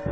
As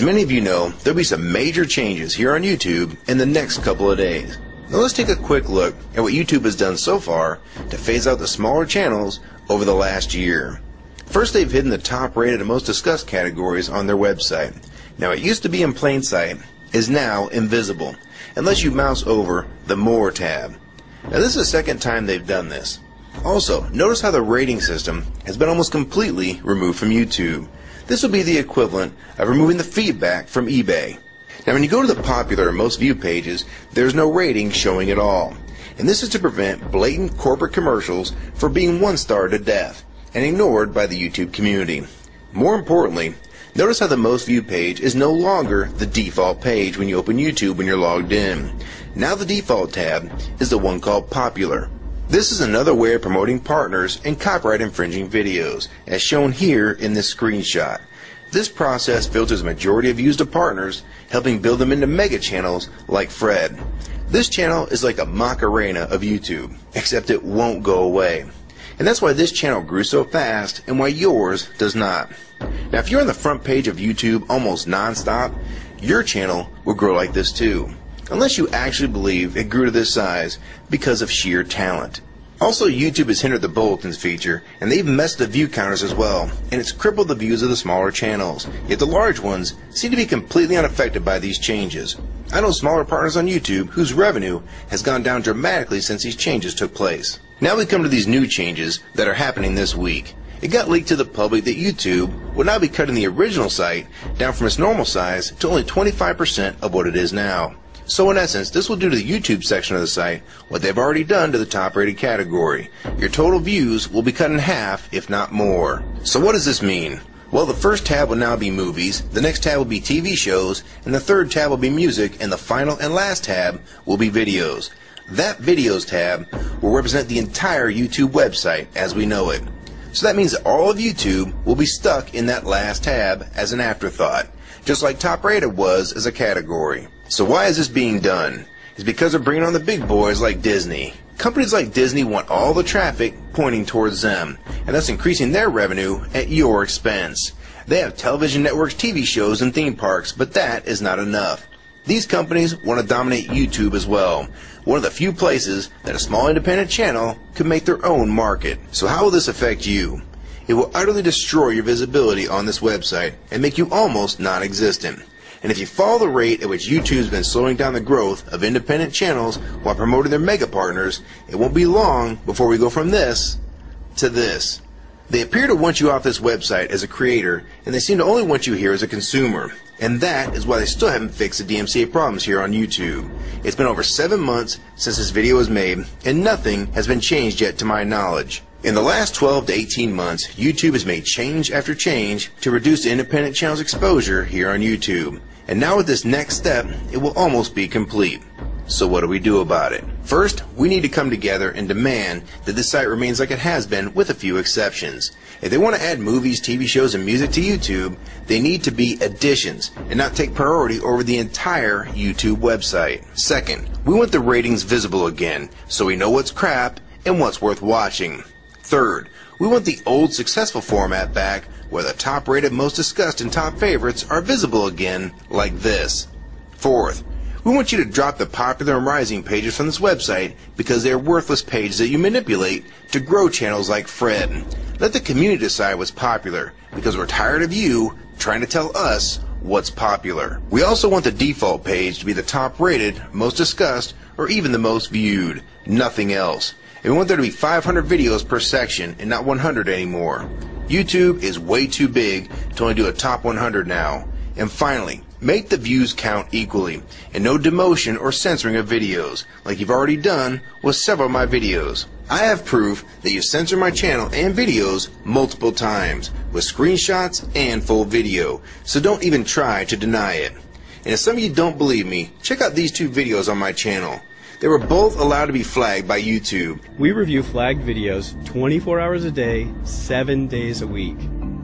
many of you know, there'll be some major changes here on YouTube in the next couple of days. Now let's take a quick look at what YouTube has done so far to phase out the smaller channels over the last year. First, they've hidden the top rated and most discussed categories on their website. Now, it used to be in plain sight, is now invisible, unless you mouse over the More tab. Now this is the second time they've done this. Also, notice how the rating system has been almost completely removed from YouTube. This will be the equivalent of removing the feedback from eBay. Now when you go to the popular or most viewed pages, there's no rating showing at all. And this is to prevent blatant corporate commercials for being one-starred to death and ignored by the YouTube community. More importantly, notice how the most viewed page is no longer the default page when you open YouTube when you're logged in. Now the default tab is the one called Popular. This is another way of promoting partners and copyright infringing videos, as shown here in this screenshot. This process filters a majority of views to partners, helping build them into mega channels like Fred. This channel is like a Macarena of YouTube, except it won't go away. And that's why this channel grew so fast and why yours does not. Now if you're on the front page of YouTube almost non-stop, your channel will grow like this too. Unless you actually believe it grew to this size because of sheer talent. Also, YouTube has hindered the bulletins feature, and they've messed the view counters as well, and it's crippled the views of the smaller channels. Yet the large ones seem to be completely unaffected by these changes. I know smaller partners on YouTube whose revenue has gone down dramatically since these changes took place. Now we come to these new changes that are happening this week. It got leaked to the public that YouTube will now be cutting the original site down from its normal size to only 25% of what it is now. So in essence, this will do to the YouTube section of the site what they've already done to the top rated category. Your total views will be cut in half, if not more. So what does this mean? Well, the first tab will now be movies, the next tab will be TV shows, and the third tab will be music, and the final and last tab will be videos. That videos tab will represent the entire YouTube website as we know it. So that means that all of YouTube will be stuck in that last tab as an afterthought, just like top rated was as a category. So why is this being done? It's because they're bringing on the big boys like Disney. Companies like Disney want all the traffic pointing towards them, and thus increasing their revenue at your expense. They have television networks, TV shows, and theme parks, but that is not enough. These companies want to dominate YouTube as well, one of the few places that a small independent channel could make their own market. So how will this affect you? It will utterly destroy your visibility on this website and make you almost non-existent. And if you follow the rate at which YouTube's been slowing down the growth of independent channels while promoting their mega partners, it won't be long before we go from this to this. They appear to want you off this website as a creator, and they seem to only want you here as a consumer. And that is why they still haven't fixed the DMCA problems here on YouTube. It's been over 7 months since this video was made, and nothing has been changed yet to my knowledge. In the last 12 to 18 months, YouTube has made change after change to reduce the independent channel's exposure here on YouTube. And now with this next step, it will almost be complete. So what do we do about it? First, we need to come together and demand that this site remains like it has been with a few exceptions. If they want to add movies, TV shows, and music to YouTube, they need to be additions and not take priority over the entire YouTube website. Second, we want the ratings visible again so we know what's crap and what's worth watching. Third, we want the old successful format back where the top rated, most discussed, and top favorites are visible again like this. Fourth, we want you to drop the popular and rising pages from this website because they are worthless pages that you manipulate to grow channels like Fred. Let the community decide what's popular because we're tired of you trying to tell us what's popular. We also want the default page to be the top rated, most discussed, or even the most viewed. Nothing else. And we want there to be 500 videos per section and not 100 anymore. YouTube is way too big to only do a top 100 now. And finally, make the views count equally, and no demotion or censoring of videos, like you've already done with several of my videos. I have proof that you censor my channel and videos multiple times, with screenshots and full video, so don't even try to deny it. And if some of you don't believe me, check out these two videos on my channel. They were both allowed to be flagged by YouTube. We review flagged videos 24 hours a day, 7 days a week.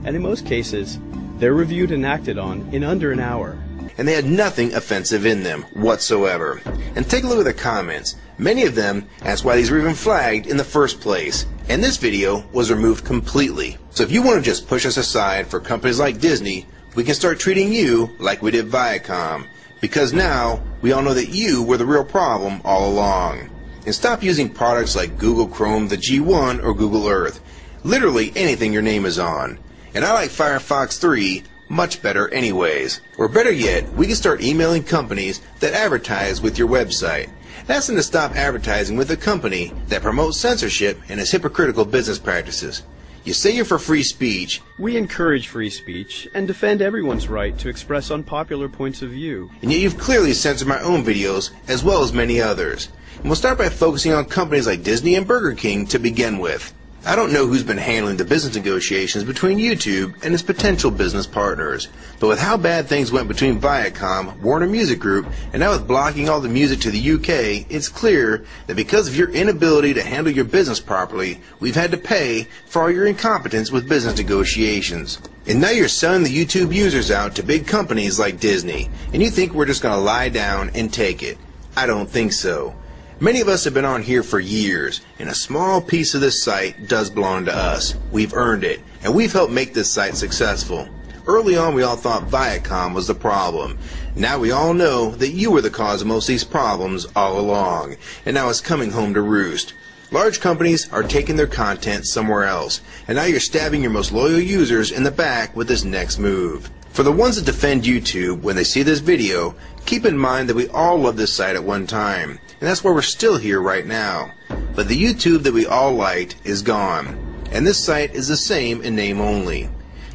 And in most cases, They're reviewed and acted on in under an hour. And they had nothing offensive in them whatsoever. And take a look at the comments. Many of them asked why these were even flagged in the first place. And this video was removed completely. So if you want to just push us aside for companies like Disney, we can start treating you like we did Viacom. Because now, we all know that you were the real problem all along. And stop using products like Google Chrome, the G1, or Google Earth. Literally anything your name is on. And I like Firefox 3 much better anyways. Or better yet, we can start emailing companies that advertise with your website. Ask them to stop advertising with a company that promotes censorship and has hypocritical business practices. You say you're for free speech. We encourage free speech and defend everyone's right to express unpopular points of view. And yet you've clearly censored my own videos as well as many others. And we'll start by focusing on companies like Disney and Burger King to begin with. I don't know who's been handling the business negotiations between YouTube and its potential business partners, but with how bad things went between Viacom, Warner Music Group, and now with blocking all the music to the UK, it's clear that because of your inability to handle your business properly, we've had to pay for all your incompetence with business negotiations. And now you're selling the YouTube users out to big companies like Disney, and you think we're just going to lie down and take it. I don't think so. Many of us have been on here for years, and a small piece of this site does belong to us. We've earned it, and we've helped make this site successful. Early on, we all thought Viacom was the problem. Now we all know that you were the cause of most of these problems all along, and now it's coming home to roost. Large companies are taking their content somewhere else, and now you're stabbing your most loyal users in the back with this next move. For the ones that defend YouTube when they see this video, keep in mind that we all loved this site at one time, and that's why we're still here right now. But the YouTube that we all liked is gone, and this site is the same in name only.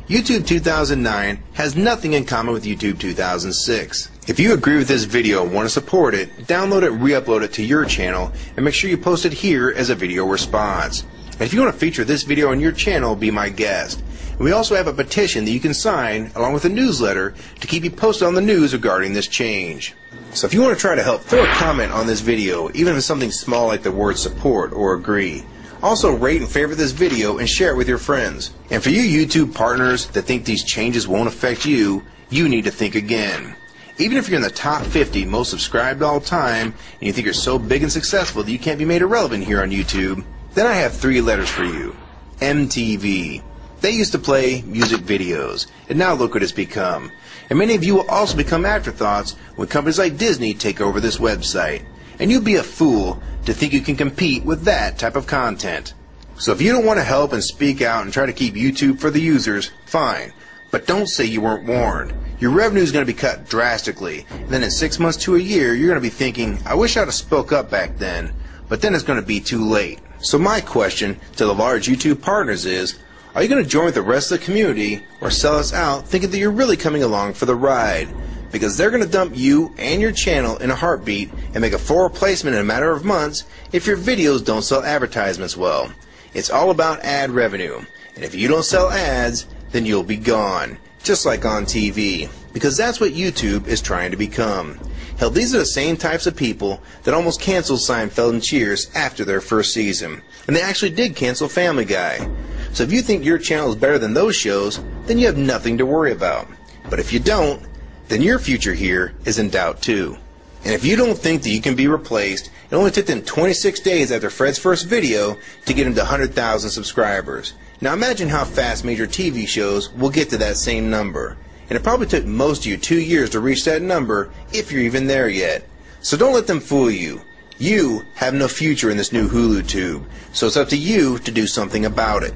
YouTube 2009 has nothing in common with YouTube 2006. If you agree with this video and want to support it, download it and re-upload it to your channel, and make sure you post it here as a video response. And if you want to feature this video on your channel, be my guest. And we also have a petition that you can sign along with a newsletter to keep you posted on the news regarding this change. So if you want to try to help, throw a comment on this video, even if it's something small like the word support or agree. Also rate and favorite this video and share it with your friends. And for you YouTube partners that think these changes won't affect you, you need to think again. Even if you're in the top 50 most subscribed all time, and you think you're so big and successful that you can't be made irrelevant here on YouTube, then I have 3 letters for you. MTV. They used to play music videos, and now look what it's become. And many of you will also become afterthoughts when companies like Disney take over this website. And you'd be a fool to think you can compete with that type of content. So if you don't want to help and speak out and try to keep YouTube for the users, fine. But don't say you weren't warned. Your revenue is going to be cut drastically. And then in 6 months to a year, you're going to be thinking, I wish I'd have spoke up back then. But then it's going to be too late. So my question to the large YouTube partners is, are you going to join with the rest of the community or sell us out thinking that you're really coming along for the ride? Because they're going to dump you and your channel in a heartbeat and make a full replacement in a matter of months if your videos don't sell advertisements well. It's all about ad revenue. And if you don't sell ads, then you'll be gone. Just like on TV. Because that's what YouTube is trying to become. Hell, these are the same types of people that almost canceled Seinfeld and Cheers after their first season. And they actually did cancel Family Guy. So if you think your channel is better than those shows, then you have nothing to worry about. But if you don't, then your future here is in doubt too. And if you don't think that you can be replaced, it only took them 26 days after Fred's first video to get him to 100,000 subscribers. Now imagine how fast major TV shows will get to that same number. And it probably took most of you 2 years to reach that number, if you're even there yet. So don't let them fool you. You have no future in this new Hulu tube, so it's up to you to do something about it.